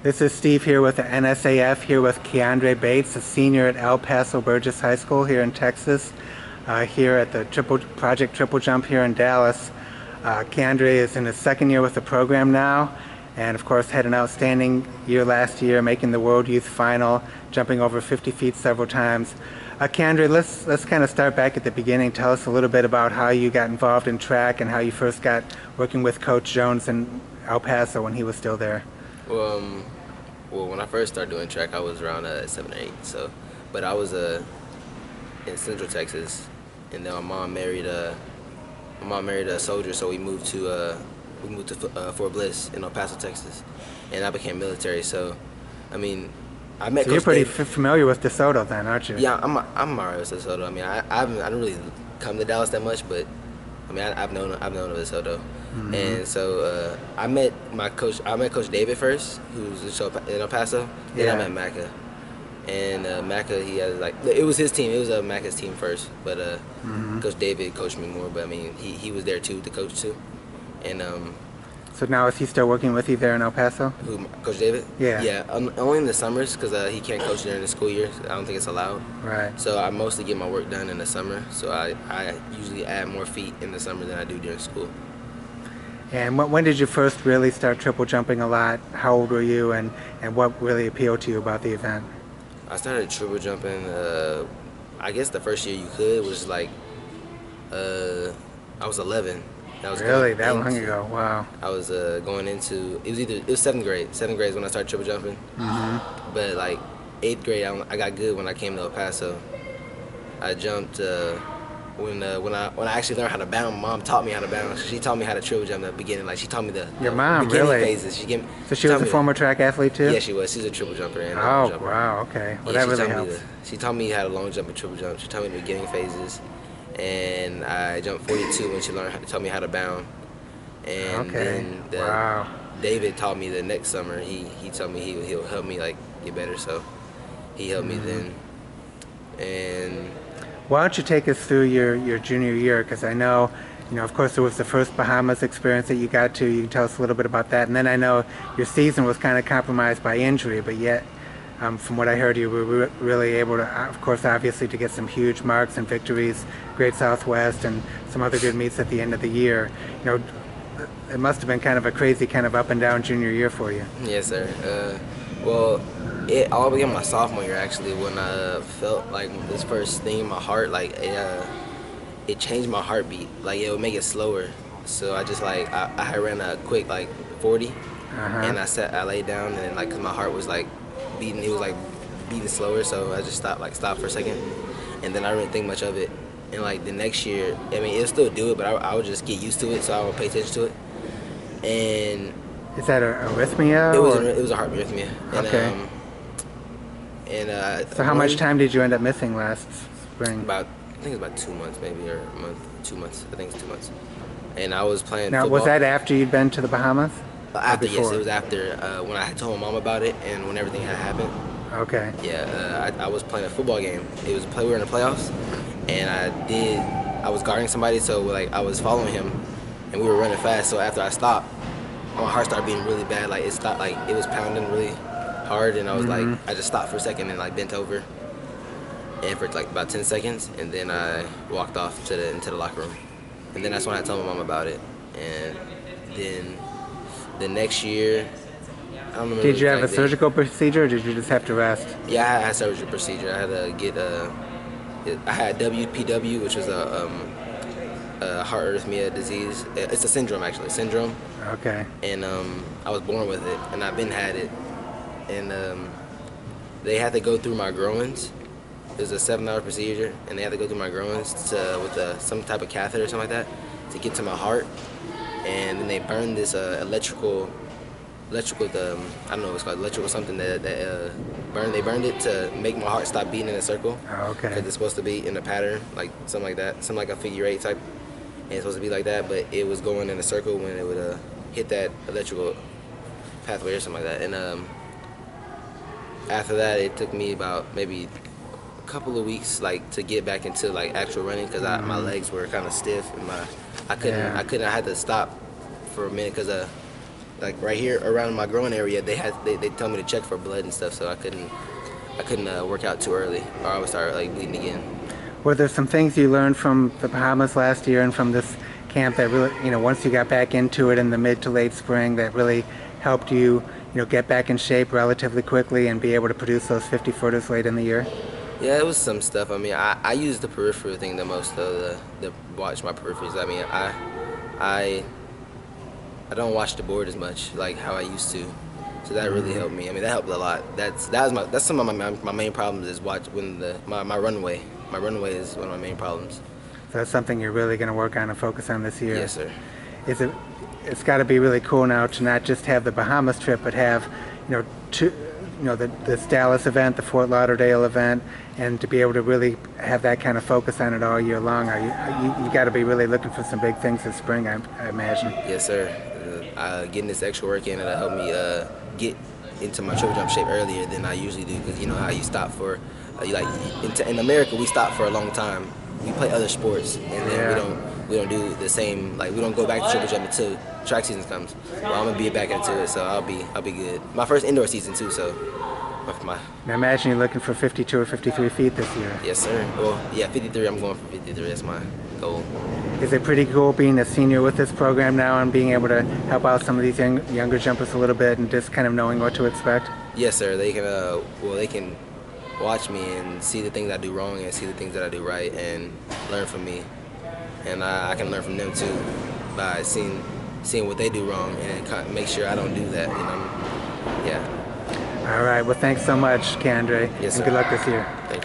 This is Steve here with the NSAF, here with KeAndre Bates, a senior at Paso Burges High School here in Texas, here at the Project Triple Jump here in Dallas. KeAndre is in his second year with the program now, and of course had an outstanding year last year, making the World Youth Final, jumping over 50 feet several times. KeAndre, let's kind of start back at the beginning. Tell us a little bit about how you got involved in track and how you first got working with Coach Jones in El Paso when he was still there. Well, when I first started doing track, I was around 7 or 8. But I was in Central Texas, and then my mom married a soldier, so we moved to Fort Bliss in El Paso, Texas, and I became military. So, I mean, I met. So you're pretty familiar with DeSoto, then, aren't you? Yeah, I'm alright with DeSoto. I mean, I don't really come to Dallas that much, but I mean, I've known of DeSoto. Mm-hmm. And so I met Coach David first, who's in El Paso. Then I met Macca. And Macca, he has it was his team. It was Macca's team first, but Coach David coached me more. But I mean, he was there too, the coach too. And so now is he still working with you there in El Paso? Who, Coach David? Yeah. Yeah, only in the summers because he can't coach during the school year. I don't think it's allowed. Right. So I mostly get my work done in the summer. So I usually add more feet in the summer than I do during school. And when did you first really start triple jumping a lot? How old were you, and what really appealed to you about the event? I started triple jumping, I guess the first year you could was I was 11. Really? That long ago? Wow. I was going into, it was 7th grade. 7th grade is when I started triple jumping. Mm-hmm. But 8th grade, I got good when I came to El Paso. I jumped, when I actually learned how to bound, Mom taught me how to bound. She taught me how to triple jump at the beginning. She taught me the beginning phases. So she was a former track athlete too? Yeah, she was. She's a triple jumper and long jumper. Wow, okay. Well, that really helps. She taught me how to long jump and triple jump. She taught me the beginning phases, and I jumped 42 when she taught me how to bound. And then David taught me the next summer. He told me he'll help me get better. So he helped me then. And why don't you take us through your junior year? Because I know, of course, there was the first Bahamas experience that you got to. You can tell us a little bit about that. And then I know your season was kind of compromised by injury, but yet, from what I heard, you were really able to, of course, obviously, to get some huge marks and victories, Great Southwest, and some other good meets at the end of the year. It must have been kind of a crazy kind of up and down junior year for you. Yes, sir. Well, it all began my sophomore year actually, when I felt this first thing in my heart, it changed my heartbeat. It would make it slower. So I just I ran a quick 40, and I laid down, and cause my heart was beating, it was beating slower. So I just stopped for a second, and then I didn't think much of it. And the next year, I mean, it'll still do it, but I would just get used to it, so I would pay attention to it. And is that a arrhythmia? It was a heart arrhythmia. And, okay. And so how much time did you end up missing last spring? I think it was about 2 months, maybe, or a month, 2 months. I think it's 2 months. And I was playing Now, football. Was that after you'd been to the Bahamas? After, yes, it was after when I had told my mom about it and when everything had happened. Okay. Yeah, I was playing a football game. We were in the playoffs, and I was guarding somebody, so I was following him, and we were running fast. So after I stopped, my heart started beating really bad. It stopped, it was pounding really hard, and I was I just stopped for a second and bent over, and for about 10 seconds, and then I walked off into the locker room, and then that's when I told my mom about it. And then the next year, I don't remember. Did you have a surgical procedure, or did you just have to rest? Yeah, I had a surgical procedure. I had to get I had WPW, which was a heart arrhythmia disease. It's a syndrome, actually, Okay. And I was born with it, and I've been had it. And they had to go through my groins. It was a 7-hour procedure, and they had to go through my groins with some type of catheter or something like that to get to my heart. And then they burned this electrical, I don't know what it's called, electrical something that they burned it to make my heart stop beating in a circle. Oh, okay. Because it's supposed to be in a pattern, something like that, something like a figure 8 type. And it's supposed to be like that, but it was going in a circle when it would hit that electrical pathway or something like that. And after that, it took me about maybe a couple of weeks to get back into actual running, because my legs were kind of stiff, and I had to stop for a minute because like right here around my growing area, they told me to check for blood and stuff, so I couldn't work out too early, or I would start like bleeding again. Were there some things you learned from the Bahamas last year and from this camp that really, once you got back into it in the mid to late spring, that really helped you, get back in shape relatively quickly and be able to produce those 50-footers late in the year? Yeah, it was some stuff. I mean, I use the peripheral thing the most, though, the watch my peripheries. I mean, I don't watch the board as much like how I used to, so that really helped me. I mean, that helped a lot. That's some of my main problems is my runway. My runway is one of my main problems. So that's something you're really going to work on and focus on this year. Yes, sir. It's got to be really cool now to not just have the Bahamas trip, but have, this Dallas event, the Fort Lauderdale event, and to be able to really have that kind of focus on it all year long. You got to be really looking for some big things this spring, I imagine. Yes, sir. Getting this extra work in, it'll help me get into my triple jump shape earlier than I usually do, because you know how you stop for, in America we stop for a long time. We play other sports, and then we don't do the same, we don't go back to triple jump until track season comes. Well, I'm gonna be back into it, so I'll be good. My first indoor season too, so. Now imagine you're looking for 52 or 53 feet this year. Yes, sir. Well, yeah, 53. I'm going for 53. That's my goal. Is it pretty cool being a senior with this program now and being able to help out some of these younger jumpers a little bit and just kind of knowing what to expect? Yes, sir. They can watch me and see the things I do wrong and see the things that I do right and learn from me. And I can learn from them too by seeing what they do wrong and make sure I don't do that. Yeah. All right. Well, thanks so much, KeAndre. Yes, and sir. good luck this year. Thank you.